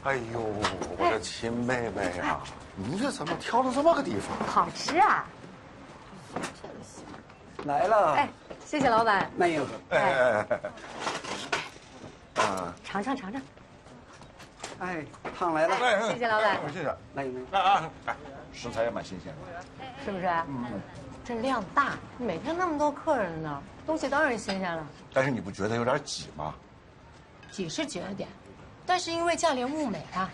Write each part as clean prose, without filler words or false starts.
哎呦，我的亲妹妹啊，你这怎么挑了这么个地方？好吃啊！来了。哎，谢谢老板。慢用。尝尝尝尝。哎，汤来了。谢谢老板。谢谢。慢用。食材也蛮新鲜的。是不是？这量大，每天那么多客人呢，东西当然新鲜了。但是你不觉得有点挤吗？挤是挤了点，但是因为价廉物美啊，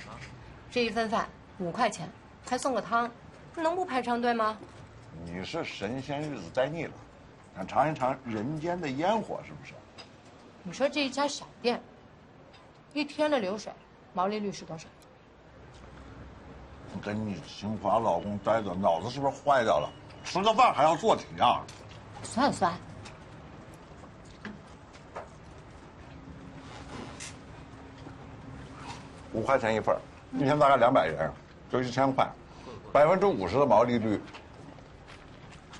这一份饭5块钱，还送个汤，能不排长队吗？你是神仙日子待腻了，想尝一尝人间的烟火是不是？你说这一家小店，一天的流水毛利率是多少？你跟你新华老公待着，脑子是不是坏掉了？吃个饭还要做题啊？算算。5块钱一份，一天大概200人，就1000块，50%的毛利率，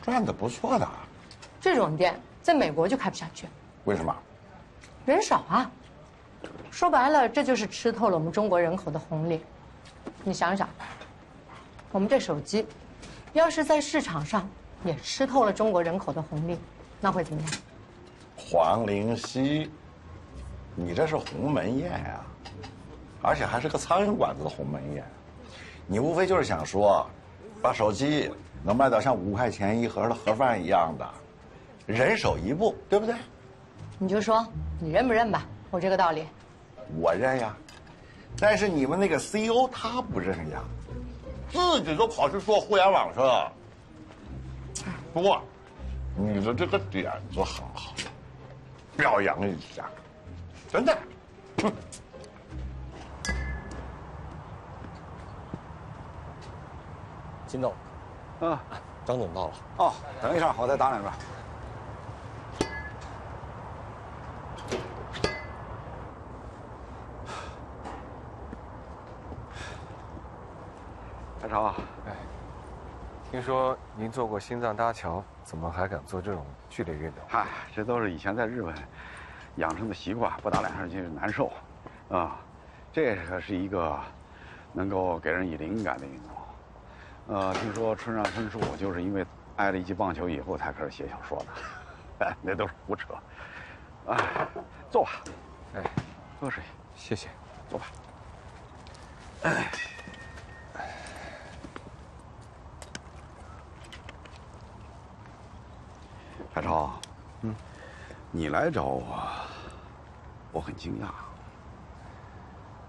赚的不错的。这种店在美国就开不下去。为什么？人少啊。说白了，这就是吃透了我们中国人口的红利。你想想，我们这手机，要是在市场上也吃透了中国人口的红利，那会怎么样？黄灵溪，你这是鸿门宴呀，而且还是个苍蝇馆子的鸿门宴。你无非就是想说，把手机能卖到像5块钱一盒的盒饭一样的，人手一部，对不对？你就说你认不认吧，我这个道理。我认呀，但是你们那个 CEO 他不认呀，自己都跑去做互联网去了。不过，你的这个点子很好，表扬一下，真的。金总，张总到了。哦，等一下，我再打两个。海潮，听说您做过心脏搭桥，怎么还敢做这种剧烈运动？嗨，这都是以前在日本养成的习惯，不打2下就难受，这可是一个能够给人以灵感的运动。听说村上春树就是因为挨了一记棒球以后才开始写小说的，那都是胡扯。坐吧，多水，谢谢，坐吧。海潮，你来找我，我很惊讶。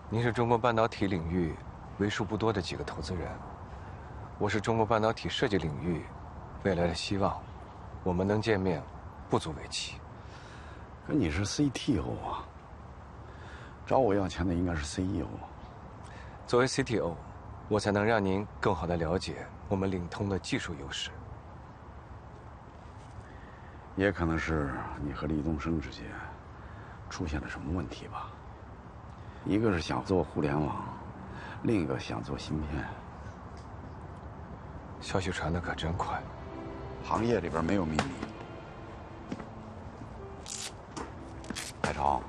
您是中国半导体领域为数不多的几个投资人，我是中国半导体设计领域未来的希望，我们能见面，不足为奇。可你是 CTO 啊，找我要钱的应该是 CEO。作为 CTO， 我才能让您更好地了解我们领通的技术优势。也可能是你和李东升之间出现了什么问题吧。一个是想做互联网，另一个想做芯片。消息传得可真快，行业里边没有秘密。海潮，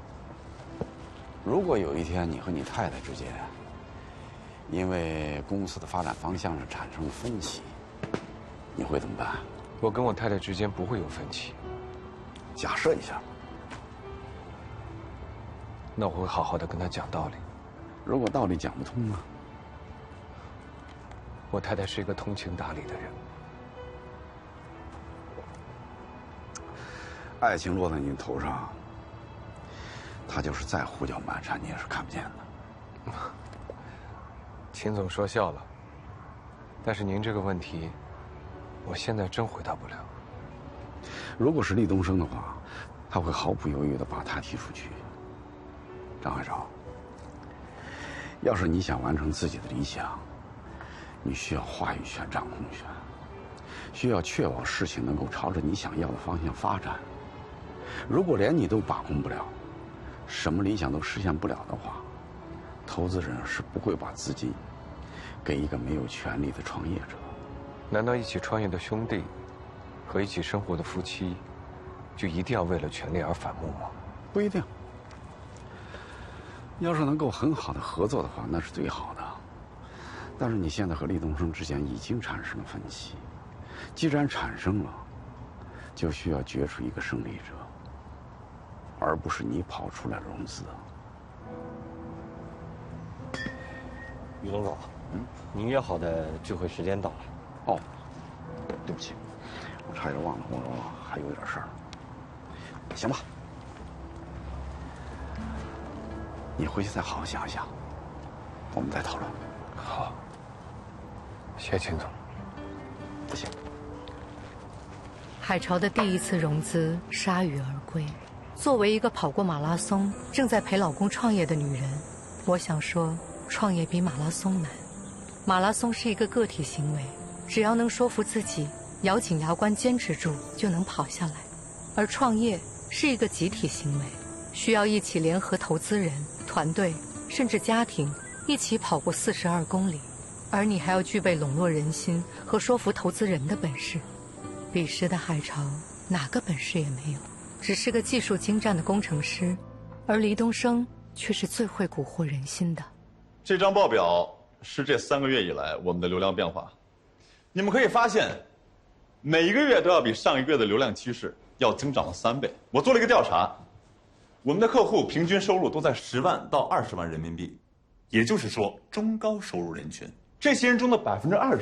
如果有一天你和你太太之间因为公司的发展方向上产生了分歧，你会怎么办？我跟我太太之间不会有分歧。假设一下，那我会好好的跟她讲道理。如果道理讲不通呢？我太太是一个通情达理的人。爱情落在你头上，他就是再胡搅蛮缠，你也是看不见的。秦总说笑了，但是您这个问题，我现在真回答不了。如果是厉东升的话，他会毫不犹豫地把他踢出去。张海潮，要是你想完成自己的理想，你需要话语权、掌控权，需要确保事情能够朝着你想要的方向发展。如果连你都把控不了，什么理想都实现不了的话，投资人是不会把资金给一个没有权利的创业者。难道一起创业的兄弟和一起生活的夫妻，就一定要为了权利而反目吗？不一定。要是能够很好的合作的话，那是最好的。但是你现在和厉东升之间已经产生了分歧，既然产生了，就需要决出一个胜利者，而不是你跑出来融资。于董总，您约好的聚会时间到了。哦，对不起，我差点忘了，我还有点事儿。行吧，你回去再好好想一想，我们再讨论。好，谢秦总。不行。海潮的第一次融资铩羽而归。作为一个跑过马拉松、正在陪老公创业的女人，我想说，创业比马拉松难。马拉松是一个个体行为，只要能说服自己，咬紧牙关坚持住，就能跑下来。而创业是一个集体行为，需要一起联合投资人、团队，甚至家庭，一起跑过42公里。而你还要具备笼络人心和说服投资人的本事。彼时的海潮哪个本事也没有，只是个技术精湛的工程师，而黎东升却是最会蛊惑人心的。这张报表是这3个月以来我们的流量变化，你们可以发现，每一个月都要比上一个月的流量趋势要增长了3倍。我做了一个调查，我们的客户平均收入都在10万到20万人民币，也就是说中高收入人群。这些人中的20%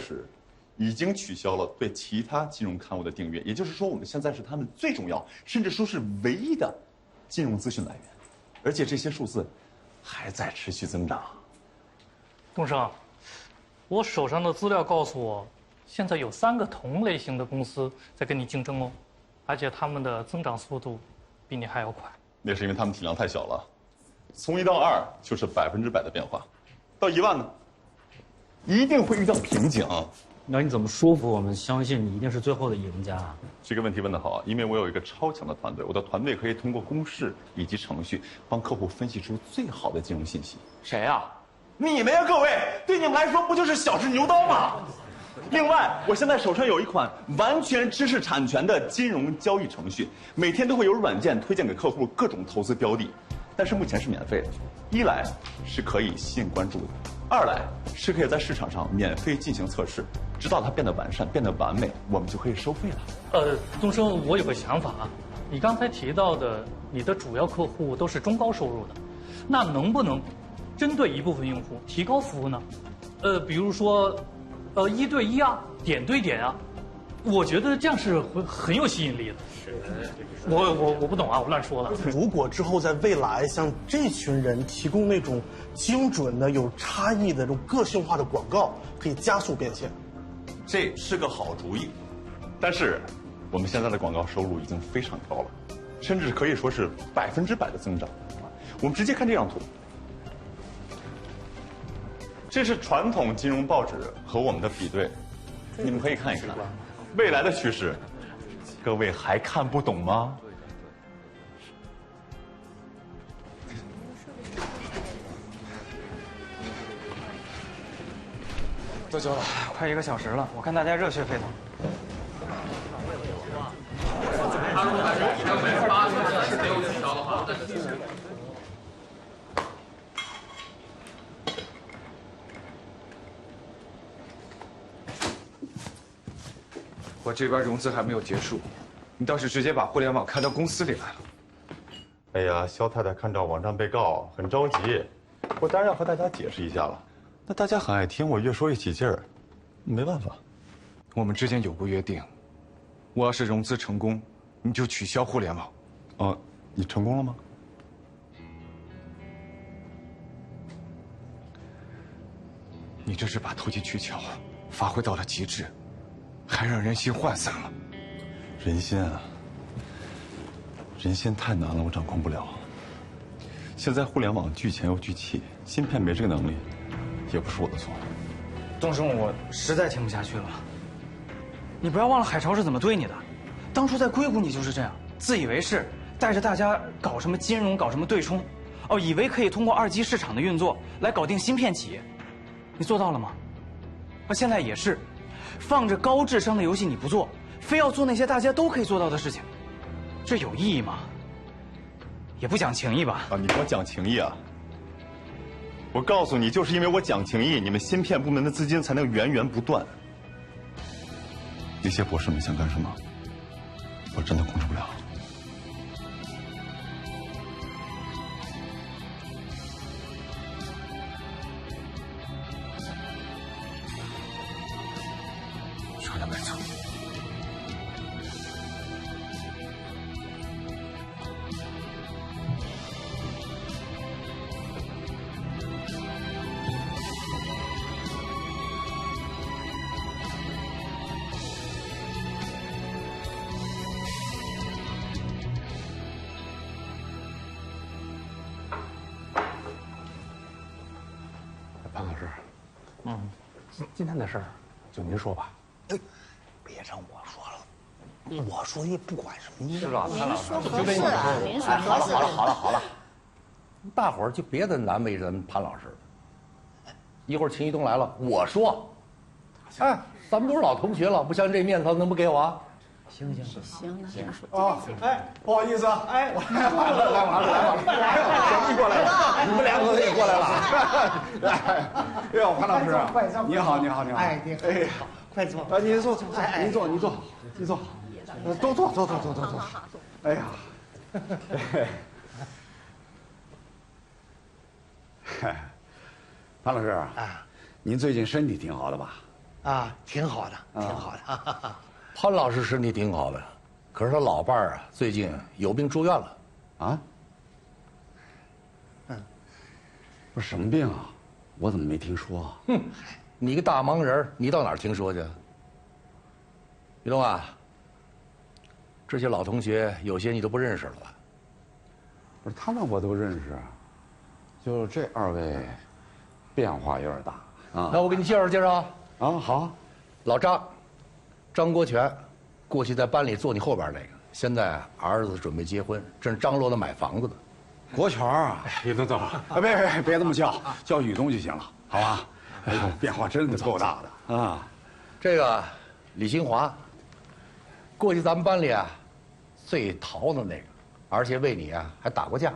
已经取消了对其他金融刊物的订阅，也就是说我们现在是他们最重要，甚至说是唯一的金融资讯来源，而且这些数字还在持续增长。东升，我手上的资料告诉我，现在有3个同类型的公司在跟你竞争哦，而且他们的增长速度比你还要快。那是因为他们体量太小了，从1到2就是100%的变化，到1万呢，一定会遇到瓶颈。那你怎么说服我们相信你一定是最后的赢家啊？这个问题问得好，因为我有一个超强的团队，我的团队可以通过公式以及程序帮客户分析出最好的金融信息。谁啊？你们呀，各位，对你们来说不就是小试牛刀吗？另外，我现在手上有一款完全知识产权的金融交易程序，每天都会有软件推荐给客户各种投资标的，但是目前是免费的。一来是可以吸引关注的，二来是可以在市场上免费进行测试，直到它变得完善、变得完美，我们就可以收费了。东升，我有个想法啊，你刚才提到的，你的主要客户都是中高收入的，那能不能针对一部分用户提高服务呢？比如说，1对1啊，点对点啊，我觉得这样是很有吸引力的。我不懂啊，我乱说了。如果之后在未来向这群人提供那种精准的、有差异的这种个性化的广告，可以加速变现。这是个好主意，但是我们现在的广告收入已经非常高了，甚至可以说是100%的增长。我们直接看这张图，这是传统金融报纸和我们的比对，你们可以看一看未来的趋势。各位还看不懂吗？多久了？快1个小时了，我看大家热血沸腾。我这边融资还没有结束，你倒是直接把互联网开到公司里来了。哎呀，肖太太看到网站被告很着急，我当然要和大家解释一下了。那大家很爱听，我越说越起劲儿，没办法。我们之间有过约定，我要是融资成功，你就取消互联网。哦，你成功了吗？你这是把投机取巧发挥到了极致，还让人心涣散了。人心啊，人心太难了，我掌控不了。现在互联网聚钱又聚气，芯片没这个能力，也不是我的错。东升，我实在听不下去了。你不要忘了海潮是怎么对你的，当初在硅谷你就是这样，自以为是，带着大家搞什么金融，搞什么对冲，哦，以为可以通过2级市场的运作来搞定芯片企业，你做到了吗？现在也是，放着高智商的游戏你不做，非要做那些大家都可以做到的事情，这有意义吗？也不讲情义吧？啊，你跟我讲情义啊？我告诉你，就是因为我讲情义，你们芯片部门的资金才能源源不断。那些博士们想干什么，我真的控制不了。说的没错。潘老师，今天的事儿就您说吧。别让我说了，我说也不管什么。是吧，潘老师？就这是，您说合适。好了，大伙儿就别再难为咱们潘老师了。一会儿秦一东来了，我说，哎，咱们都是老同学了，不像这面子能不给我啊？行，哦，哎，不好意思啊，哎，来过来了，你们两个也过来了。哎呦，潘老师，你好。哎，好，快坐。您坐，您坐，都坐。哎呀，潘老师啊，您最近身体挺好的吧？啊，挺好的。潘老师身体挺好的，可是他老伴儿啊，最近有病住院了。啊？不是什么病啊？我怎么没听说啊？哼，你个大忙人，你到哪儿听说去？于东啊，这些老同学有些你都不认识了吧？不是，他们我都认识，就这二位，变化有点大啊。那我给你介绍介绍啊。好，老张国权，过去在班里坐你后边那个，现在儿子准备结婚，正张罗着买房子呢。国权啊，宇东走啊，别这么叫宇东就行了，好吧？哎呦，变化真的够大的啊！这个李新华，过去咱们班里啊最淘的那个，而且为你啊还打过架。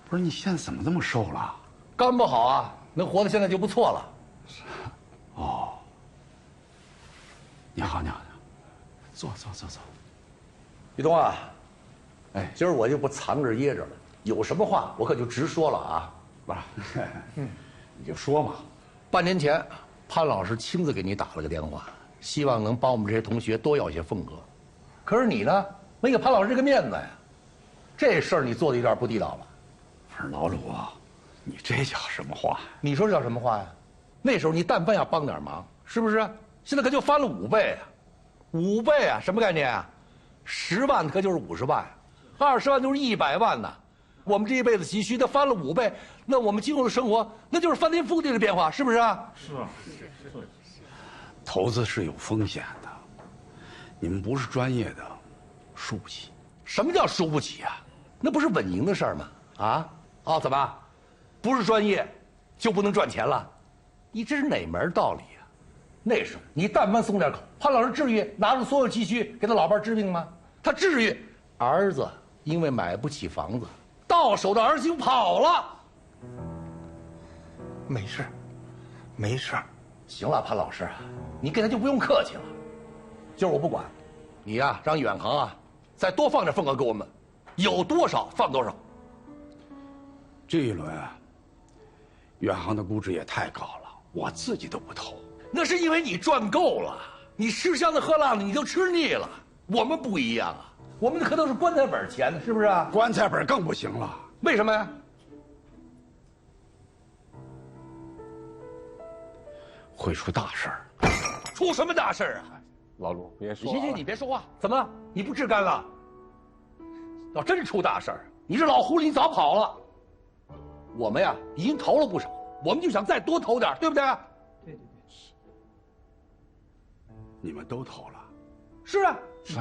不是，你现在怎么这么瘦了？肝不好啊，能活到现在就不错了。哦，你好，坐。于东啊，哎，今儿我就不藏着掖着了，有什么话我可就直说了啊。不是，你就说嘛。半年前，潘老师亲自给你打了个电话，希望能帮我们这些同学多要些份额。可是你呢，没给潘老师这个面子呀，这事儿你做的有点不地道了。不是老鲁啊，你这叫什么话？你说这叫什么话呀？那时候你但凡要帮点忙，是不是？现在可就翻了5倍啊！5倍啊，什么概念啊？10万可就是50万，20万就是100万呢。我们这一辈子急需，它翻了5倍，那我们今后的生活那就是翻天覆地的变化，是不是啊？是。投资是有风险的，你们不是专业的，输不起。什么叫输不起啊？那不是稳赢的事儿吗？怎么，不是专业就不能赚钱了？你这是哪门道理啊？那时候你但凡松点口，潘老师至于拿着所有积蓄给他老伴治病吗？他至于？儿子因为买不起房子，到手的儿媳妇跑了。没事。行了，潘老师，你跟他就不用客气了。今儿我不管，你呀让远航啊再多放点份额给我们，有多少放多少。这一轮，远航的估值也太高了，我自己都不投。那是因为你赚够了，你吃香的喝辣的，你都吃腻了。我们不一样啊，我们可都是棺材本钱，是不是啊？棺材本更不行了。为什么呀？会出大事儿。出什么大事儿啊？老鲁，别说。行，你别说话。怎么？你不治肝了？要真出大事儿，你这老狐狸你早跑了。我们呀已经投了不少，我们就想再多投点，对不对？对。你们都投了？是啊，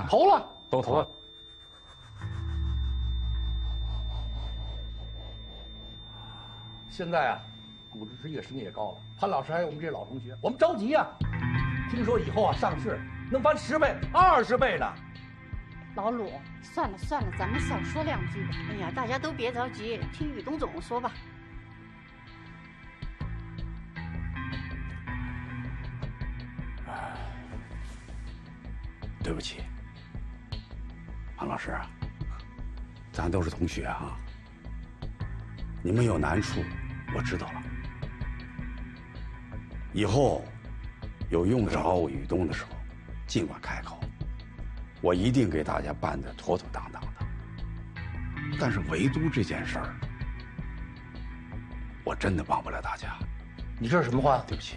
投了，都投了。现在啊，股市越升越高了。潘老师还有我们这些老同学，我们着急呀。听说以后啊上市能翻10倍、20倍呢。老鲁，算了，咱们少说2句吧。哎呀，大家都别着急，听宇东总说吧。对不起，庞老师，咱都是同学啊。你们有难处，我知道了。以后有用得着我雨东的时候，尽管开口，我一定给大家办得妥妥当当的。但是唯独这件事儿，我真的帮不了大家。你这是什么话？对不起，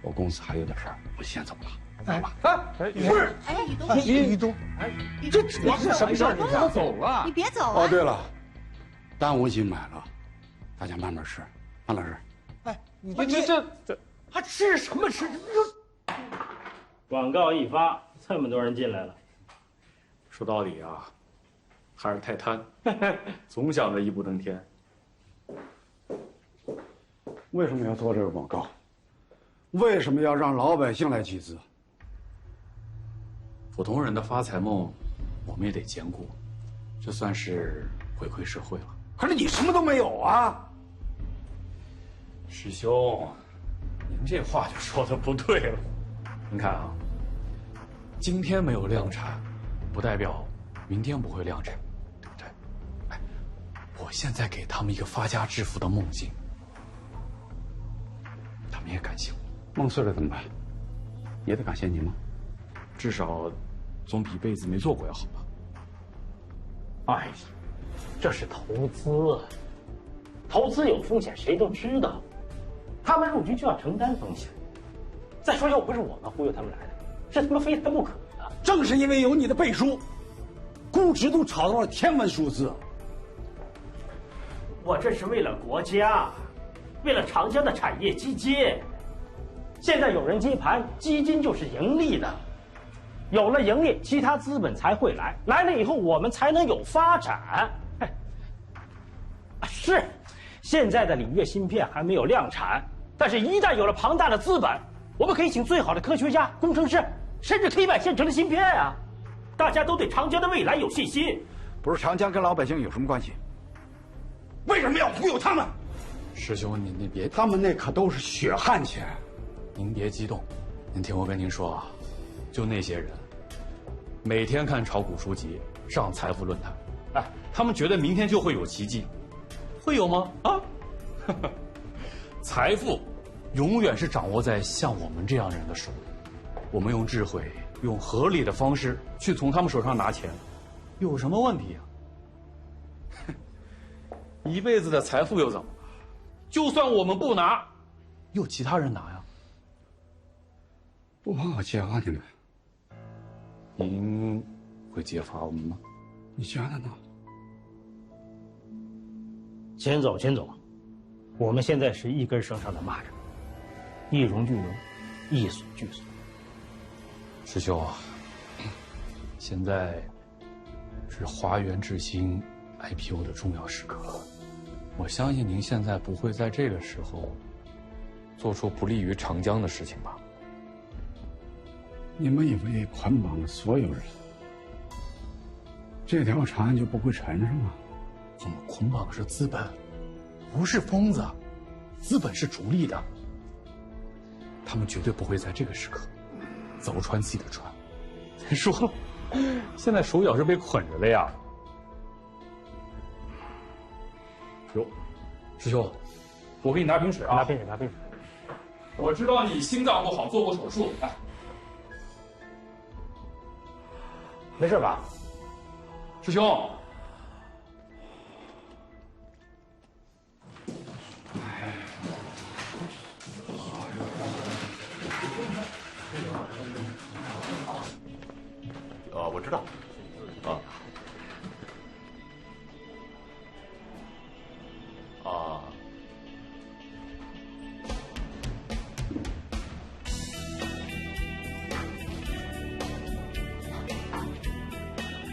我公司还有点事儿，我先走了。哎吧。不是，哎，雨东，雨东，哎，这我是什么事儿？你怎么走了？你别走啊！哦，对了，单我已经买了，大家慢慢吃。潘老师，哎，你这还吃什么吃？广告一发，这么多人进来了。说到底啊，还是太贪，总想着一步登天。为什么要做这个广告？为什么要让老百姓来集资？普通人的发财梦，我们也得兼顾，这算是回馈社会了。可是你什么都没有啊！师兄，您这话就说的不对了。您看啊，今天没有量产，不代表明天不会量产，对不对？哎，我现在给他们一个发家致富的梦境，他们也感谢我。梦碎了怎么办？也得感谢你吗？至少总比一辈子没做过要好吧？哎呀，这是投资，投资有风险，谁都知道。他们入局就要承担风险。再说，又不是我们忽悠他们来的，是他们非他不可的。正是因为有你的背书，估值都炒到了天文数字。我这是为了国家，为了长江的产业基金。现在有人接盘，基金就是盈利的，有了盈利，其他资本才会来，来了以后我们才能有发展。是，现在的领域芯片还没有量产，但是一旦有了庞大的资本，我们可以请最好的科学家、工程师，甚至可以买现成的芯片啊！大家都对长江的未来有信心。不是长江跟老百姓有什么关系？为什么要忽悠他们？师兄，您别，他们那可都是血汗钱。您别激动，您听我跟您说啊，就那些人，每天看炒股书籍，上财富论坛，哎，他们觉得明天就会有奇迹，会有吗？啊，财富永远是掌握在像我们这样人的手里，我们用智慧、用合理的方式去从他们手上拿钱，有什么问题啊？一辈子的财富又怎么了？就算我们不拿，有其他人拿呀。不怕我揭发你们？您会揭发我们吗？你觉得呢？钱总，钱总，我们现在是一根绳上的蚂蚱，一荣俱荣，一损俱损。师兄啊，现在是华源智新 IPO 的重要时刻，我相信您现在不会在这个时候做出不利于长江的事情吧？你们以为捆绑了所有人，这条船就不会沉是吗？我们捆绑的是资本，不是疯子，资本是逐利的，他们绝对不会在这个时刻走穿自己的船。再说了，现在手脚是被捆着的呀。哟，师兄，我给你拿瓶水啊！拿瓶水，拿瓶水。我知道你心脏不好，做过手术，来。没事吧，师兄？我知道，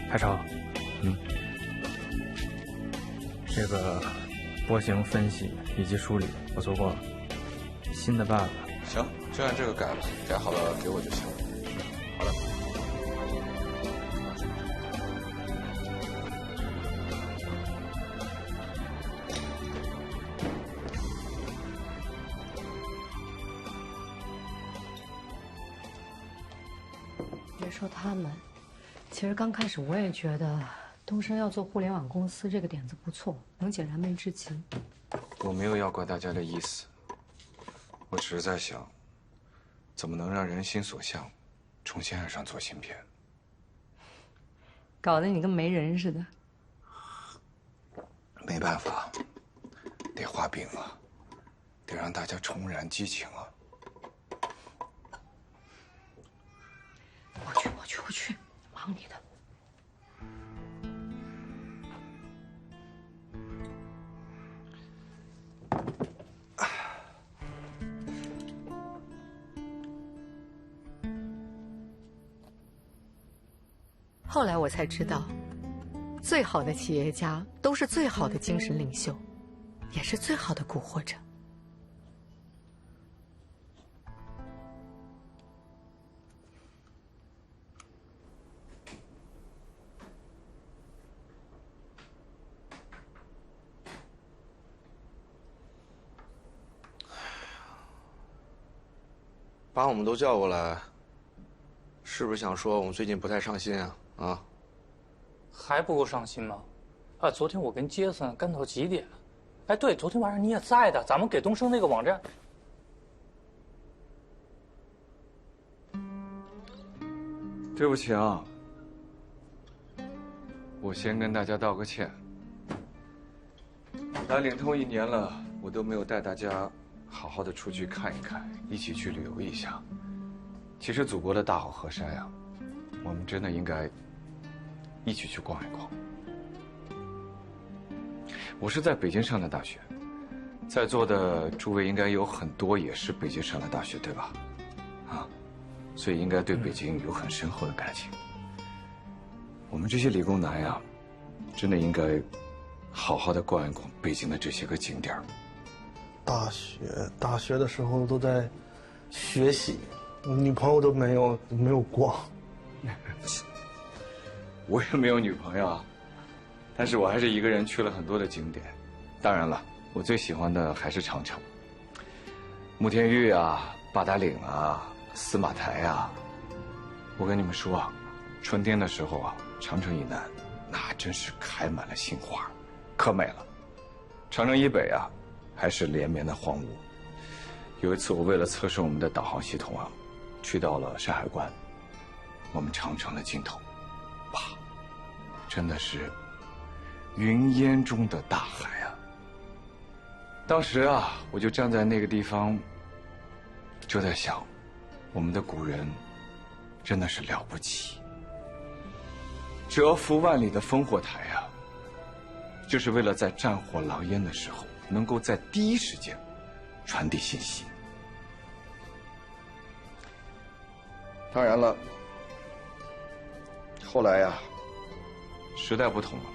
海潮，这个波形分析以及梳理我做过了，新的 bug。行，就按这个改了，改好了给我就行。好的。别说他们，其实刚开始我也觉得东升要做互联网公司这个点子不错，能解燃眉之急。我没有要怪大家的意思，我只是在想，怎么能让人心所向，重新爱上做芯片。搞得你跟没人似的。没办法，得画饼啊，得让大家重燃激情啊。我去，忙你的。后来我才知道，最好的企业家都是最好的精神领袖，也是最好的蛊惑者。把我们都叫过来，是不是想说我们最近不太上心啊？啊？还不够上心吗？啊，昨天我跟杰森干到几点？哎，对，昨天晚上你也在的，咱们给东升那个网站。对不起啊，我先跟大家道个歉。来领通1年了，我都没有带大家好好的出去看一看，一起去旅游一下。其实祖国的大好河山呀，我们真的应该一起去逛一逛。我是在北京上的大学，在座的诸位应该有很多也是北京上的大学，对吧？啊，所以应该对北京有很深厚的感情。我们这些理工男呀，真的应该好好的逛一逛北京的这些个景点儿。大学的时候都在学习，女朋友都没有逛。我也没有女朋友啊，但是我还是一个人去了很多的景点。当然了，我最喜欢的还是长城、慕田峪啊、八达岭啊、司马台啊。我跟你们说啊，春天的时候啊，长城以南那真是开满了杏花，可美了。长城以北啊，还是连绵的荒芜。有一次，我为了测试我们的导航系统啊，去到了山海关，我们长城的尽头，哇，真的是云烟中的大海啊！当时啊，我就站在那个地方，就在想，我们的古人真的是了不起，蛰伏万里的烽火台啊，就是为了在战火狼烟的时候，能够在第一时间传递信息。当然了，后来呀，时代不同了，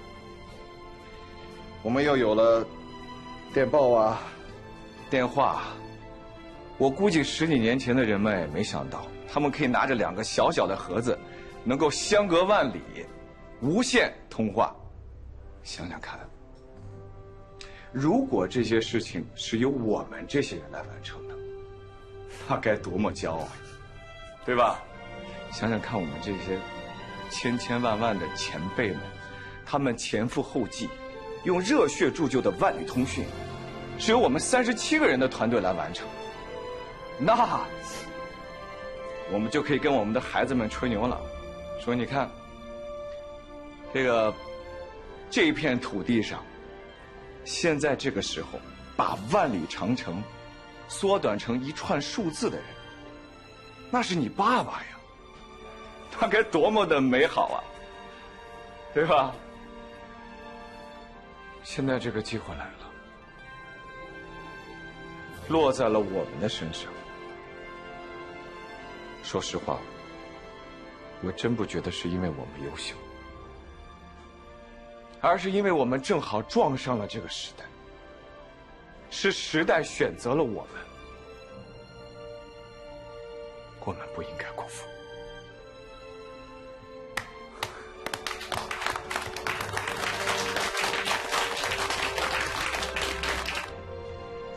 我们又有了电报啊、电话。我估计10几年前的人们也没想到，他们可以拿着2个小小的盒子，能够相隔万里，无线通话。想想看，如果这些事情是由我们这些人来完成的，那该多么骄傲呀，对吧？想想看，我们这些千千万万的前辈们，他们前赴后继，用热血铸就的万里通讯，是由我们37个人的团队来完成。那我们就可以跟我们的孩子们吹牛了，说你看，这一片土地上，现在这个时候把万里长城缩短成一串数字的人，那是你爸爸呀，那该多么的美好啊，对吧？现在这个机会来了，落在了我们的身上。说实话，我真不觉得是因为我们优秀，而是因为我们正好撞上了这个时代，是时代选择了我们，我们不应该辜负。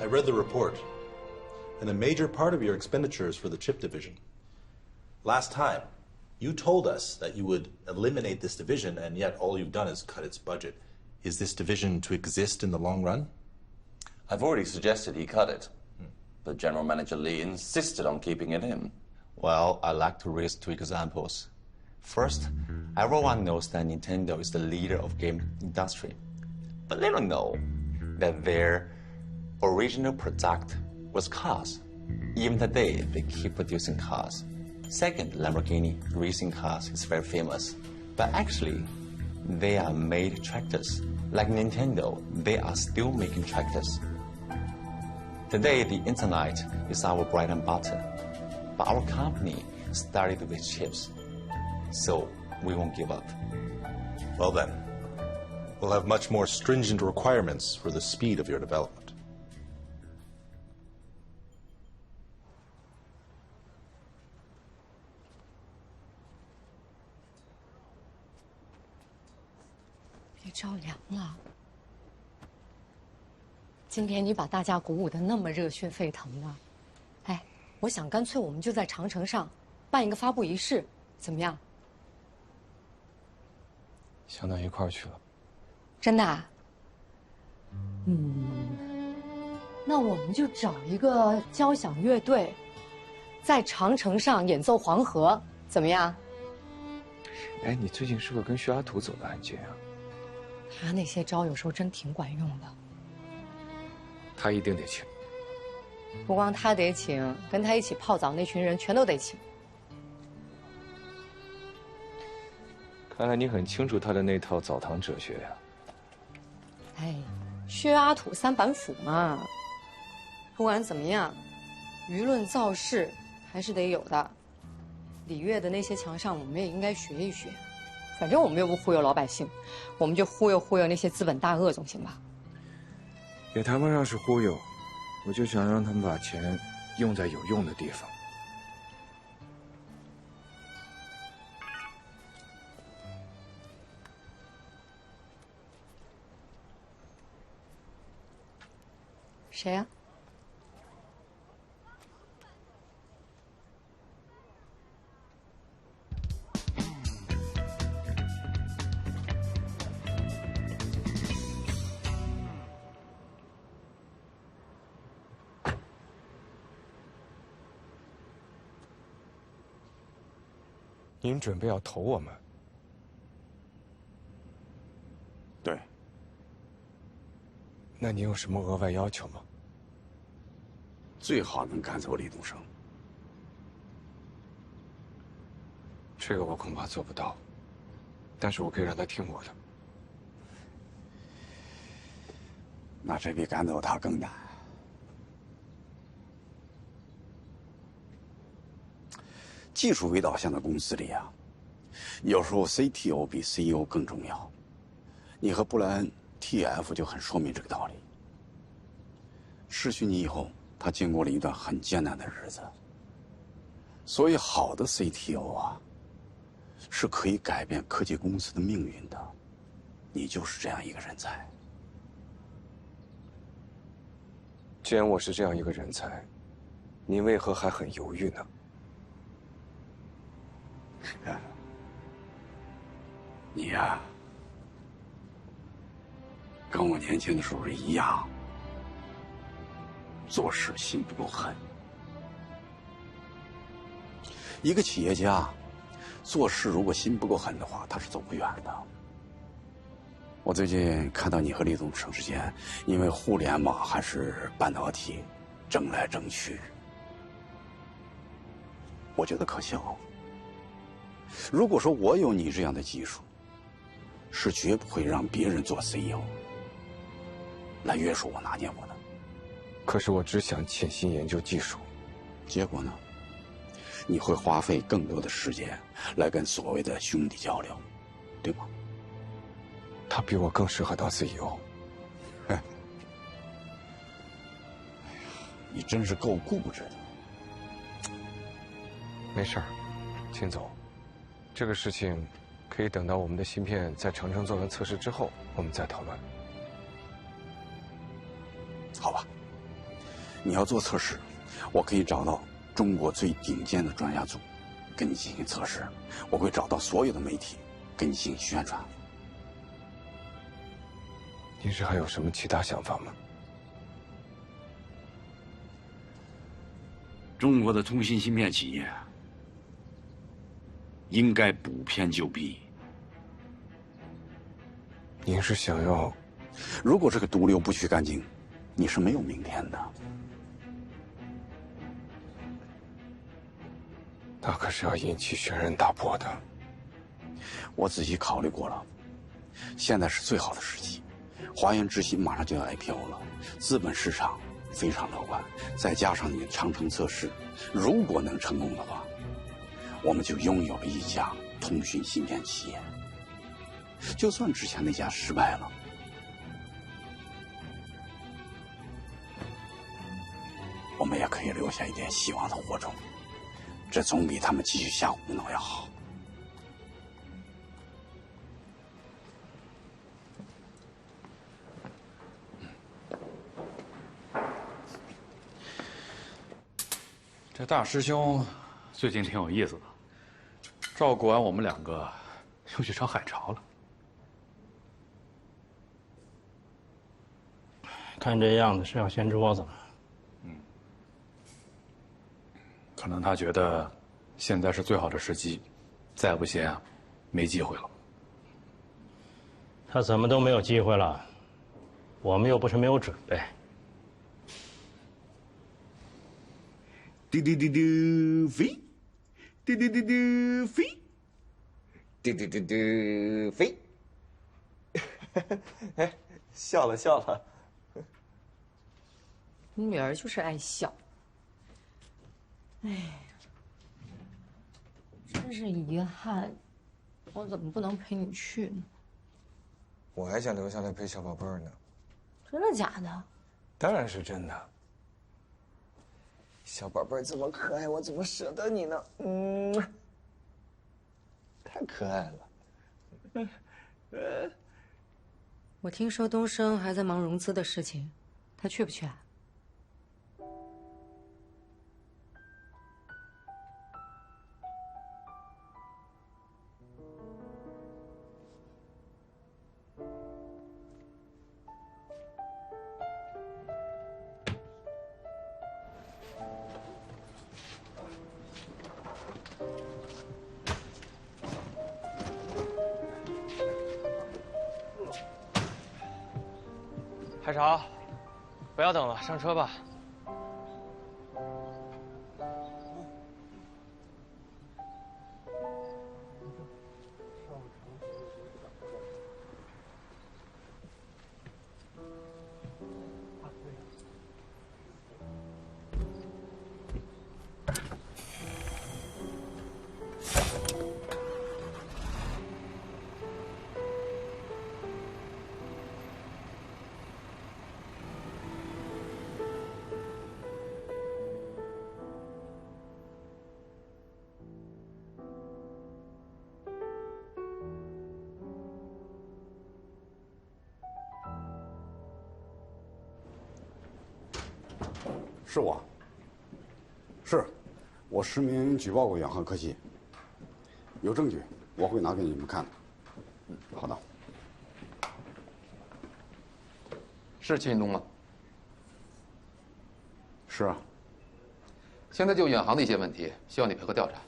I read the report, and a major part of your expenditures for the chip division. Last time, You told us that you would eliminate this division, and yet all you've done is cut its budget. Is this division to exist in the long run? I've already suggested he cut it, but General Manager Lee insisted on keeping it in. Well, I'd like to raise 2 examples. First, everyone knows that Nintendo is the leader of game industry, but they don't know that their original product was cars. Even today, they keep producing cars. Second, Lamborghini racing cars is very famous, but actually, they are made tractors. Like Nintendo, they are still making tractors. Today, the internet is our bread and butter, but our company started with chips, so we won't give up. Well then, we'll have much more stringent requirements for the speed of your development. 别着凉了。今天你把大家鼓舞得那么热血沸腾了，哎，我想干脆我们就在长城上办一个发布仪式，怎么样？想到一块儿去了。真的啊？那我们就找一个交响乐队，在长城上演奏《黄河》，怎么样？哎，你最近是不是跟徐阿土走得很近啊？他那些招有时候真挺管用的。他一定得请。不光他得请，跟他一起泡澡那群人全都得请。看来你很清楚他的那套澡堂哲学呀。哎，薛阿土3板斧嘛。不管怎么样，舆论造势还是得有的。礼乐的那些强项，我们也应该学一学。反正我们又不忽悠老百姓，我们就忽悠那些资本大鳄总行吧？也谈不上是忽悠，我就想让他们把钱用在有用的地方。谁呀？您准备要投我们？对。那你有什么额外要求吗？最好能赶走李东升。这个我恐怕做不到，但是我可以让他听我的。那这比赶走他更难。技术为导向的公司里啊，有时候 CTO 比 CEO 更重要。你和布莱恩 TF 就很说明这个道理。失去你以后，他经过了一段很艰难的日子。所以，好的 CTO 啊，是可以改变科技公司的命运的。你就是这样一个人才。既然我是这样一个人才，您为何还很犹豫呢？你呀，跟我年轻的时候一样，做事心不够狠。一个企业家做事如果心不够狠的话，他是走不远的。我最近看到你和李东升之间因为互联网还是半导体争来争去，我觉得可笑。如果说我有你这样的技术，是绝不会让别人做 CEO 来约束我、拿捏我的。可是我只想潜心研究技术，结果呢？你会花费更多的时间来跟所谓的兄弟交流，对吗？他比我更适合当 CEO。哎呀，你真是够固执的。没事儿，秦总，这个事情可以等到我们的芯片在长城做完测试之后，我们再讨论。好吧，你要做测试，我可以找到中国最顶尖的专家组，跟你进行测试，我会找到所有的媒体，跟你进行宣传。您是还有什么其他想法吗？中国的通信芯片企业应该补片就弊。您是想要，如果这个毒瘤不去干净，你是没有明天的。那可是要引起轩然大波的。我仔细考虑过了，现在是最好的时机。华源智新马上就要 IPO 了，资本市场非常乐观，再加上你的长城测试，如果能成功的话，我们就拥有了一家通讯芯片企业。就算之前那家失败了，我们也可以留下一点希望的火种，这总比他们继续瞎胡闹要好。这大师兄最近挺有意思的，照顾完我们两个，又去找海潮了。看这样子是要掀桌子了。可能他觉得现在是最好的时机，再不掀啊，没机会了。他怎么都没有机会了，我们又不是没有准备。嘟嘟嘟嘟飞，嘟嘟嘟嘟飞，嘟嘟嘟嘟飞。哎，笑了笑了。你女儿就是爱笑。哎，真是遗憾，我怎么不能陪你去呢？我还想留下来陪小宝贝儿呢。真的假的？当然是真的。小宝贝儿这么可爱，我怎么舍得你呢？太可爱了。我听说东升还在忙融资的事情，他去不去啊？海潮，不要等了，上车吧。是我，我实名举报过远航科技，有证据我会拿给你们看的。好的。是秦东吗？是啊。现在就远航的一些问题，需要你配合调查。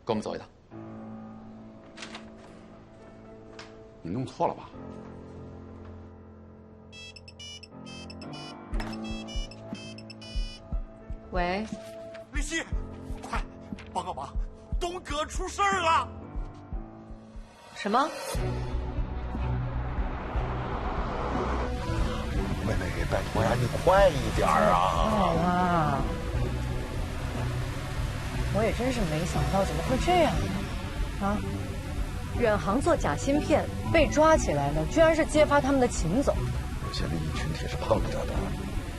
跟我们走一趟。你弄错了吧？喂，林夕，快报告妈，东哥出事儿了！什么？妹妹，拜托呀，你快一点啊！好了，我也真是没想到，怎么会这样呢？啊，远航做假芯片被抓起来了，居然是揭发他们的秦总。有些利益群体是碰着的。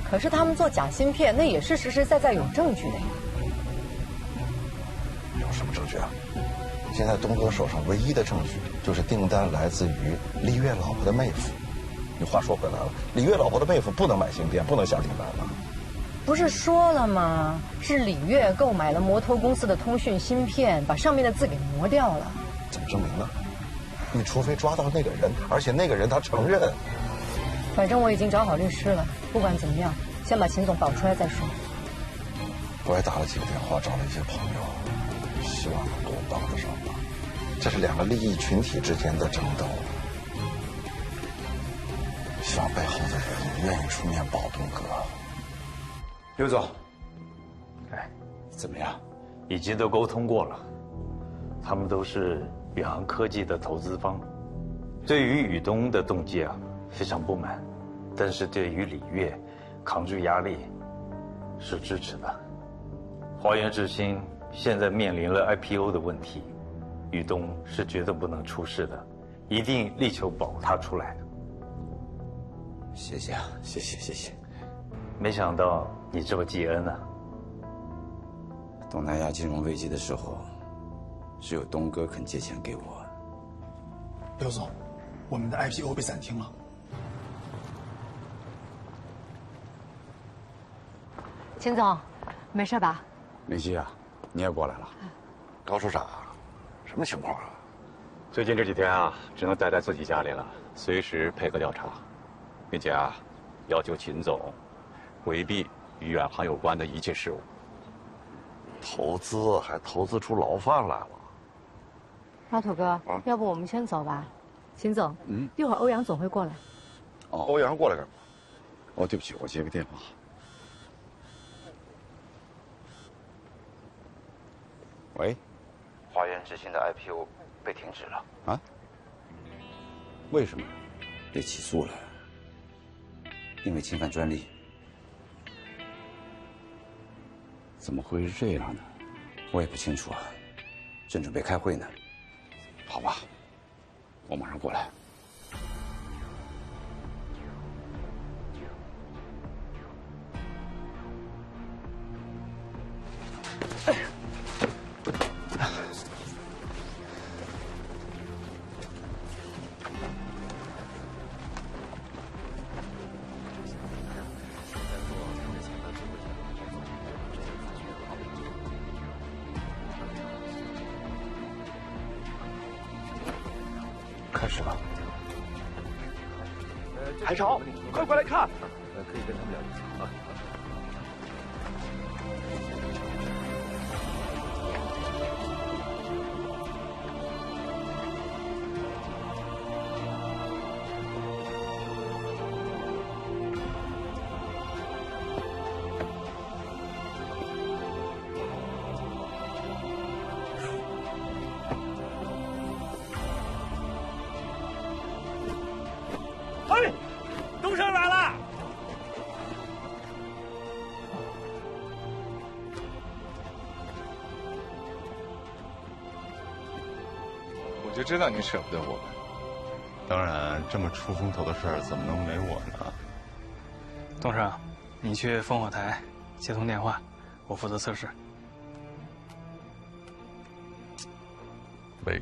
可是他们做假芯片，那也是实实在在有证据的呀。有什么证据啊？现在东哥手上唯一的证据就是订单来自于李月老婆的妹夫。你话说回来了，李月老婆的妹夫不能买芯片，不能下订单了。不是说了吗？是李月购买了摩托公司的通讯芯片，把上面的字给磨掉了。怎么证明呢？你除非抓到那个人，而且那个人他承认。反正我已经找好律师了，不管怎么样，先把秦总保出来再说。我也打了几个电话，找了一些朋友，希望能给我帮得上忙。这是2个利益群体之间的争斗，希望背后的人愿意出面保东哥。刘总，哎，怎么样？已经都沟通过了，他们都是宇航科技的投资方，对于宇东的动机非常不满，但是对于李月扛住压力是支持的。华源智新现在面临了 IPO 的问题，宇东是绝对不能出事的，一定力求保他出来。谢谢啊，谢谢。没想到你这么记恩啊！东南亚金融危机的时候，只有东哥肯借钱给我。刘总，我们的 IPO 被暂停了。秦总，没事吧？林夕啊，你也过来了。高处长，什么情况啊？最近这几天只能待在自己家里了，随时配合调查，并且要求秦总回避与远航有关的一切事务。投资还投资出牢饭来了。老土哥，要不我们先走吧？秦总，一会儿欧阳总会过来。哦，欧阳过来干嘛？哦，对不起，我接个电话。喂，华源智新的 IPO 被停止了啊？为什么？被起诉了，因为侵犯专利。怎么会是这样呢？我也不清楚正准备开会呢。好吧，我马上过来。开始吧。海潮，快过来看！可以跟他们聊一下啊。哎，东升来了！我就知道你舍不得我们。当然，这么出风头的事儿怎么能没我呢？董事长，你去烽火台接通电话，我负责测试。喂。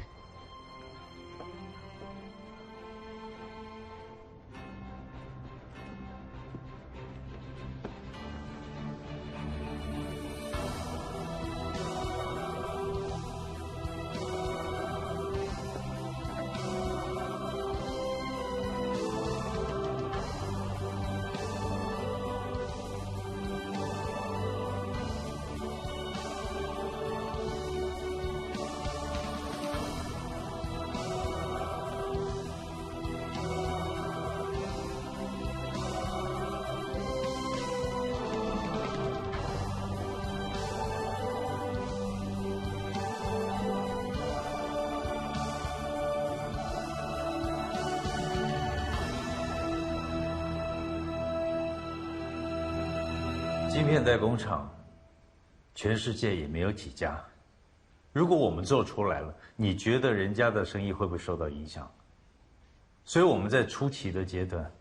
晶片代工厂，全世界也没有几家。如果我们做出来了，你觉得人家的生意会不会受到影响？所以我们在初期的阶段，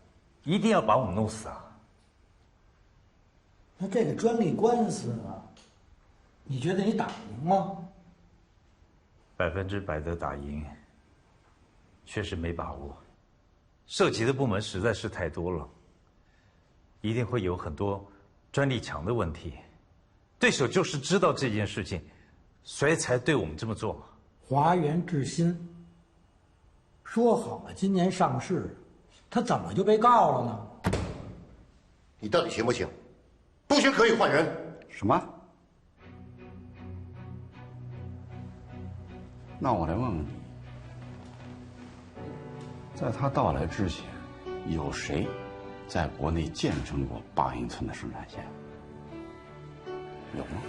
一定要把我们弄死啊！那这个专利官司啊，你觉得你打赢吗？100%的打赢，确实没把握。涉及的部门实在是太多了，一定会有很多专利强的问题，对手就是知道这件事情，所以才对我们这么做。华源智新说好了今年上市，他怎么就被告了呢？你到底行不行？不行可以换人。什么？那我来问问你，在他到来之前，有谁在国内建成过8英寸的生产线？有吗？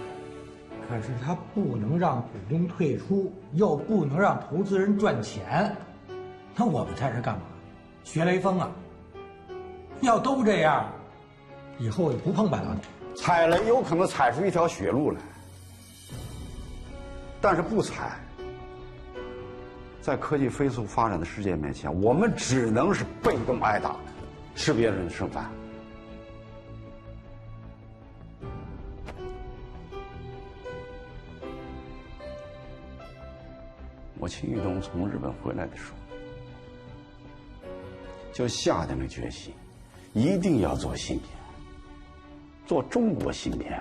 可是他不能让股东退出，又不能让投资人赚钱，那我们在这干嘛？学雷锋啊！要都这样，以后就不碰半导体。踩雷有可能踩出一条血路来，但是不踩，在科技飞速发展的世界面前，我们只能是被动挨打，吃别人的剩饭。我秦玉东从日本回来的时候，就下定了决心，一定要做芯片，做中国芯片。